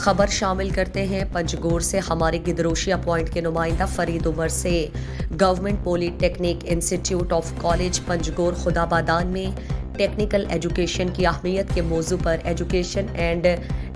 خبر شامل کرتے ہیں پنجگور سے ہمارے گدروشیا پوائنٹ کے نمائندہ فرید عمر سے۔ Government polytechnic institute of college Panjgur Khudabadan میں ٹیکنیکل ایجوکیشن کی اہمیت کے موضوع پر ایجوکیشن اینڈ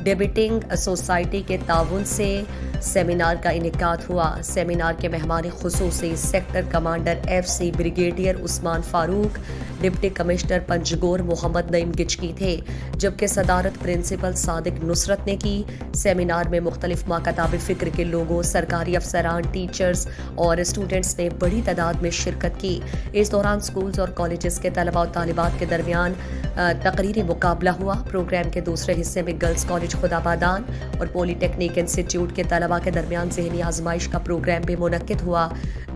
ڈیبیٹنگ سوسائٹی کے تعاون سے سیمینار کا انعقاد ہوا۔ سیمینار کے مہمان خصوصی سیکٹر کمانڈر FC بریگیڈیئر عثمان فاروق، ڈپٹی کمشنر پنجگور محمد نعیم گچکی تھے، جبکہ صدارت پرنسپل صادق نصرت نے کی۔ سیمینار میں مختلف ماکتاب فکر کے لوگوں، سرکاری افسران، ٹیچرز اور اسٹوڈنٹس نے بڑی تعداد میں شرکت کی۔ اس دوران اسکولز اور کالجز کے طلباء اور طالبات کے درمیان تقریری مقابلہ ہوا۔ پروگرام کے دوسرے حصے میں گرلز کالج خدابادان اور پولی ٹیکنیک انسٹیٹیوٹ کے طلباء کے درمیان ذہنی آزمائش کا پروگرام بھی منعقد ہوا۔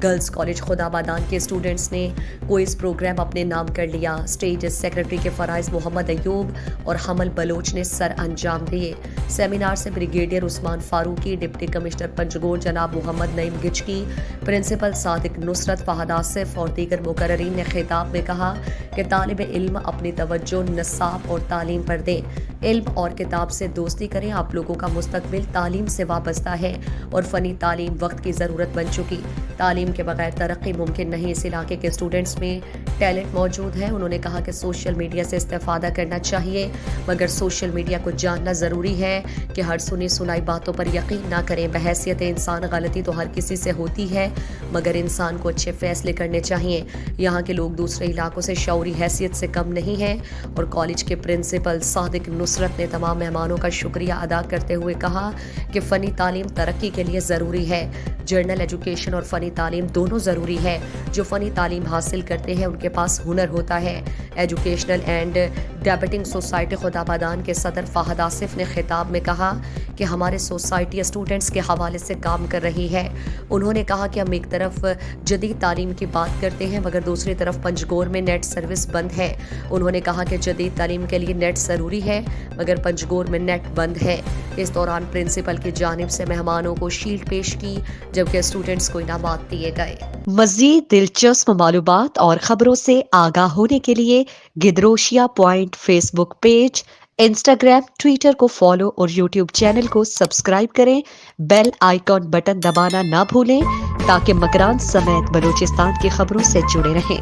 گرلز کالج خدابادان کے اسٹوڈنٹس نے کوئز پروگرام اپنے نام کر لیا۔ اسٹیج سیکرٹری کے فرائض محمد ایوب اور حمل بلوچ نے سر انجام دیے۔ سیمینار سے بریگیڈیئر عثمان فاروقی، ڈپٹی کمشنر پنجگور جناب محمد نعیم گچکی، پرنسپل صادق نصرت، فہد آصف اور دیگر مقررین نے خطاب میں کہا کہ طالب علم اپنی توجہ نصاب اور تعلیم پر دیں، علم اور کتاب سے دوستی کریں۔ آپ لوگوں کا مستقبل تعلیم سے وابستہ ہے اور فنی تعلیم وقت کی ضرورت بن چکی۔ تعلیم کے بغیر ترقی ممکن نہیں۔ اس علاقے کے اسٹوڈنٹس میں ٹیلنٹ موجود ہے۔ انہوں نے کہا کہ سوشل میڈیا سے استفادہ کرنا چاہیے، مگر سوشل میڈیا کو جاننا ضروری ہے کہ ہر سنی سنائی باتوں پر یقین نہ کریں۔ بحیثیت انسان غلطی تو ہر کسی سے ہوتی ہے، مگر انسان کو اچھے فیصلے کرنے چاہیے۔ یہاں کے لوگ دوسرے علاقوں سے شعوری حیثیت سے کم نہیں ہیں۔ اور کالج کے پرنسپل صادق نصرت نے تمام مہمانوں کا شکریہ ادا کرتے ہوئے کہا کہ فنی تعلیم ترقی کے لیے ضروری ہے۔ جنرل ایجوکیشن اور فنی تعلیم دونوں ضروری ہے۔ جو فنی تعلیم حاصل کرتے ہیں ان کے پاس ہنر ہوتا ہے۔ ایجوکیشنل اینڈ ڈیبیٹنگ سوسائٹی خدابادان کے صدر فہد آصف نے خطاب میں کہا کہ ہمارے سوسائٹی اسٹوڈنٹس کے حوالے سے کام کر رہی ہے۔ انہوں نے کہا کہ ہم ایک طرف جدید تعلیم کی بات کرتے ہیں، مگر دوسری طرف پنجگور میں نیٹ سروس بند ہے۔ انہوں نے کہا کہ جدید تعلیم کے لیے نیٹ ضروری ہے، مگر پنجگور میں نیٹ بند ہے۔ اس دوران پرنسپل کی جانب سے مہمانوں کو شیلڈ پیش کی، جبکہ اسٹوڈنٹس کو انعامات دیے گئے۔ مزید دلچسپ معلومات اور خبروں سے آگاہ ہونے کے لیے Gedrosia point Facebook page, Instagram, Twitter کو فالو اور یوٹیوب چینل کو سبسکرائب کریں۔ بیل آئیکن بٹن دبانا نہ بھولیں تاکہ مکران سمیت بلوچستان کی خبروں سے جڑے رہیں۔